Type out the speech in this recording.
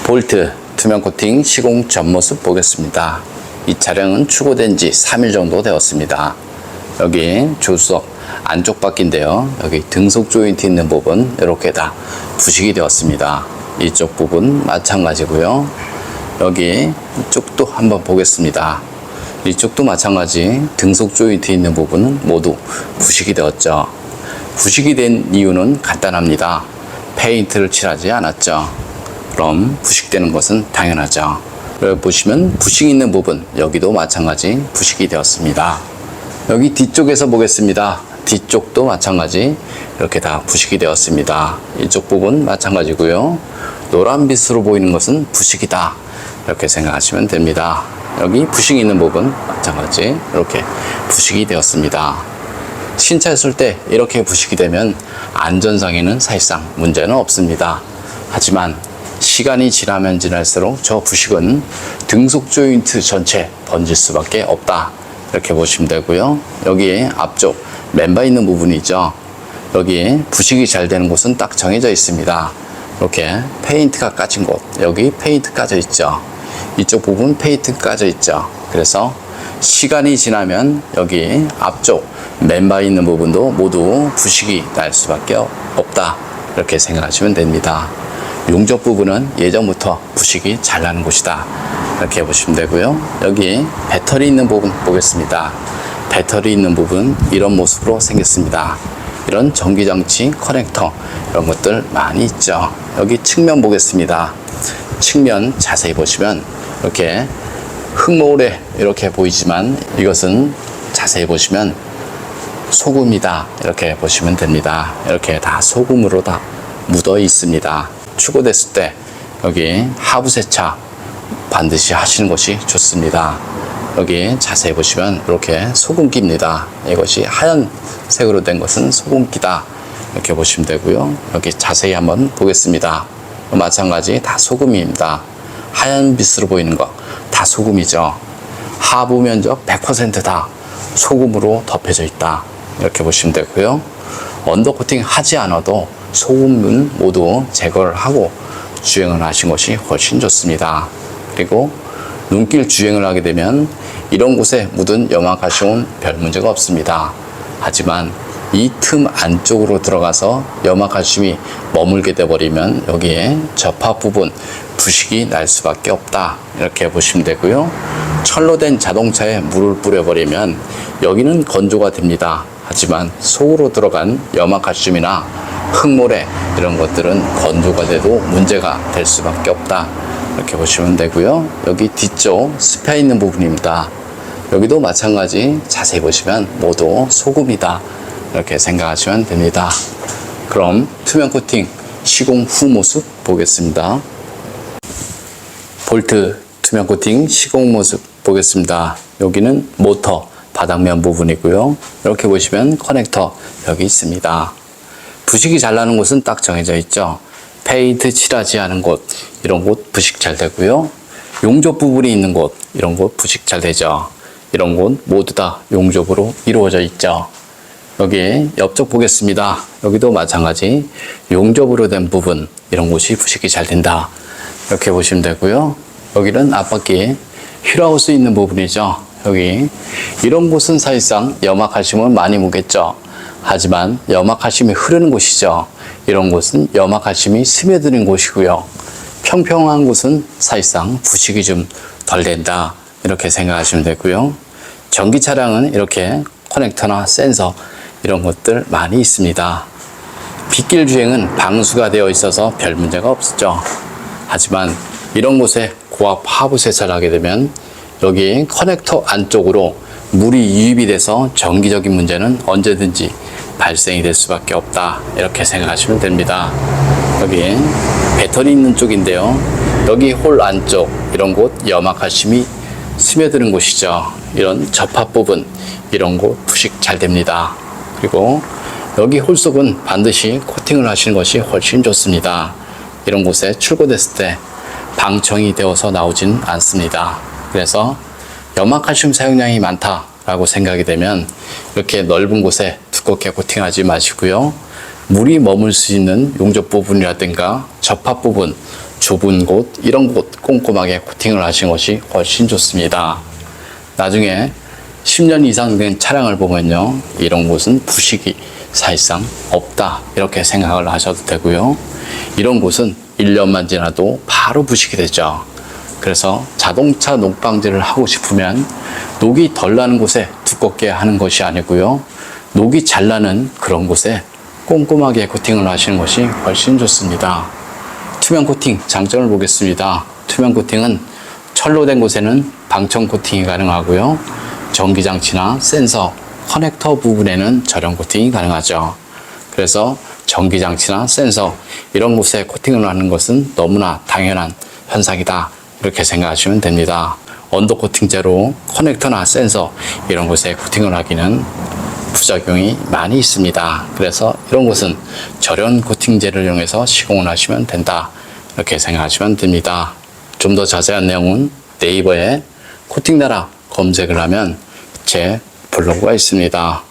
볼트 투명 코팅 시공 전 모습 보겠습니다. 이 차량은 출고된 지 3일 정도 되었습니다. 여기 조수석 안쪽 바퀴인데요. 여기 등속 조인트 있는 부분 이렇게 다 부식이 되었습니다. 이쪽 부분 마찬가지고요. 여기 이쪽도 한번 보겠습니다. 이쪽도 마찬가지 등속 조인트 있는 부분은 모두 부식이 되었죠. 부식이 된 이유는 간단합니다. 페인트를 칠하지 않았죠. 그럼 부식되는 것은 당연하죠. 여기 보시면 부식 있는 부분, 여기도 마찬가지 부식이 되었습니다. 여기 뒤쪽에서 보겠습니다. 뒤쪽도 마찬가지 이렇게 다 부식이 되었습니다. 이쪽 부분 마찬가지고요. 노란빛으로 보이는 것은 부식이다, 이렇게 생각하시면 됩니다. 여기 부식 있는 부분 마찬가지 이렇게 부식이 되었습니다. 신차였을 때 이렇게 부식이 되면 안전상에는 사실상 문제는 없습니다. 하지만 시간이 지나면 지날수록 저 부식은 등속 조인트 전체 번질 수밖에 없다, 이렇게 보시면 되고요. 여기에 앞쪽 멤버 있는 부분이 있죠. 여기에 부식이 잘 되는 곳은 딱 정해져 있습니다. 이렇게 페인트가 까진 곳, 여기 페인트 까져 있죠. 이쪽 부분 페인트 까져 있죠. 그래서 시간이 지나면 여기 앞쪽 멤버 있는 부분도 모두 부식이 날 수밖에 없다, 이렇게 생각하시면 됩니다. 용접 부분은 예전부터 부식이 잘 나는 곳이다, 이렇게 보시면 되고요. 여기 배터리 있는 부분 보겠습니다. 배터리 있는 부분 이런 모습으로 생겼습니다. 이런 전기장치 커넥터 이런 것들 많이 있죠. 여기 측면 보겠습니다. 측면 자세히 보시면 이렇게 흙모래 이렇게 보이지만 이것은 자세히 보시면 소금이다, 이렇게 보시면 됩니다. 이렇게 다 소금으로 다 묻어 있습니다. 출고됐을 때 여기 하부 세차 반드시 하시는 것이 좋습니다. 여기 자세히 보시면 이렇게 소금기입니다. 이것이 하얀색으로 된 것은 소금기다, 이렇게 보시면 되고요. 여기 자세히 한번 보겠습니다. 마찬가지 다 소금입니다. 하얀 빛으로 보이는 거 다 소금이죠. 하부 면적 100%다 소금으로 덮여져 있다, 이렇게 보시면 되고요. 언더코팅 하지 않아도 소금은 모두 제거를 하고 주행을 하신 것이 훨씬 좋습니다. 그리고 눈길 주행을 하게 되면 이런 곳에 묻은 염화가시온 별 문제가 없습니다. 하지만 이 틈 안쪽으로 들어가서 염화칼슘이 머물게 되버리면 여기에 접합 부분 부식이 날 수밖에 없다, 이렇게 보시면 되고요. 철로 된 자동차에 물을 뿌려버리면 여기는 건조가 됩니다. 하지만 속으로 들어간 염화칼슘이나 흙모래 이런 것들은 건조가 돼도 문제가 될 수밖에 없다, 이렇게 보시면 되고요. 여기 뒤쪽 스페어 있는 부분입니다. 여기도 마찬가지 자세히 보시면 모두 소금이다, 이렇게 생각하시면 됩니다. 그럼 투명 코팅 시공 후 모습 보겠습니다. 볼트 투명 코팅 시공 모습 보겠습니다. 여기는 모터 바닥면 부분이고요. 이렇게 보시면 커넥터 여기 있습니다. 부식이 잘 나는 곳은 딱 정해져 있죠. 페인트 칠하지 않은 곳, 이런 곳 부식 잘 되고요. 용접 부분이 있는 곳, 이런 곳 부식 잘 되죠. 이런 곳 모두 다 용접으로 이루어져 있죠. 여기 옆쪽 보겠습니다. 여기도 마찬가지 용접으로 된 부분, 이런 곳이 부식이 잘 된다, 이렇게 보시면 되고요. 여기는 앞바퀴 휠하우스 있는 부분이죠. 여기 이런 곳은 사실상 염화칼슘을 많이 묻겠죠. 하지만 염화칼슘이 흐르는 곳이죠. 이런 곳은 염화칼슘이 스며드는 곳이고요. 평평한 곳은 사실상 부식이 좀 덜 된다, 이렇게 생각하시면 되고요. 전기 차량은 이렇게 커넥터나 센서 이런 것들 많이 있습니다. 빗길 주행은 방수가 되어 있어서 별 문제가 없죠. 하지만 이런 곳에 고압 하부 세차를 하게 되면 여기 커넥터 안쪽으로 물이 유입이 돼서 전기적인 문제는 언제든지 발생이 될 수밖에 없다, 이렇게 생각하시면 됩니다. 여기 배터리 있는 쪽인데요. 여기 홀 안쪽 이런 곳 염화칼슘이 스며드는 곳이죠. 이런 접합 부분 이런 곳 부식 잘 됩니다. 그리고 여기 홀속은 반드시 코팅을 하시는 것이 훨씬 좋습니다. 이런 곳에 출고됐을 때 방청이 되어서 나오진 않습니다. 그래서 염화칼슘 사용량이 많다라고 생각이 되면 이렇게 넓은 곳에 두껍게 코팅하지 마시고요. 물이 머물 수 있는 용접 부분이라든가 접합 부분 좁은 곳, 이런 곳 꼼꼼하게 코팅을 하시는 것이 훨씬 좋습니다. 나중에 10년 이상 된 차량을 보면요, 이런 곳은 부식이 사실상 없다, 이렇게 생각을 하셔도 되고요. 이런 곳은 1년만 지나도 바로 부식이 되죠. 그래서 자동차 녹방지를 하고 싶으면 녹이 덜 나는 곳에 두껍게 하는 것이 아니고요, 녹이 잘 나는 그런 곳에 꼼꼼하게 코팅을 하시는 것이 훨씬 좋습니다. 투명 코팅 장점을 보겠습니다. 투명 코팅은 철로 된 곳에는 방청 코팅이 가능하고요, 전기장치나 센서, 커넥터 부분에는 절연 코팅이 가능하죠. 그래서 전기장치나 센서 이런 곳에 코팅을 하는 것은 너무나 당연한 현상이다, 이렇게 생각하시면 됩니다. 언더 코팅제로 커넥터나 센서 이런 곳에 코팅을 하기는 부작용이 많이 있습니다. 그래서 이런 곳은 절연 코팅제를 이용해서 시공을 하시면 된다, 이렇게 생각하시면 됩니다. 좀 더 자세한 내용은 네이버에 코팅나라 검색을 하면 제 블로그가 있습니다.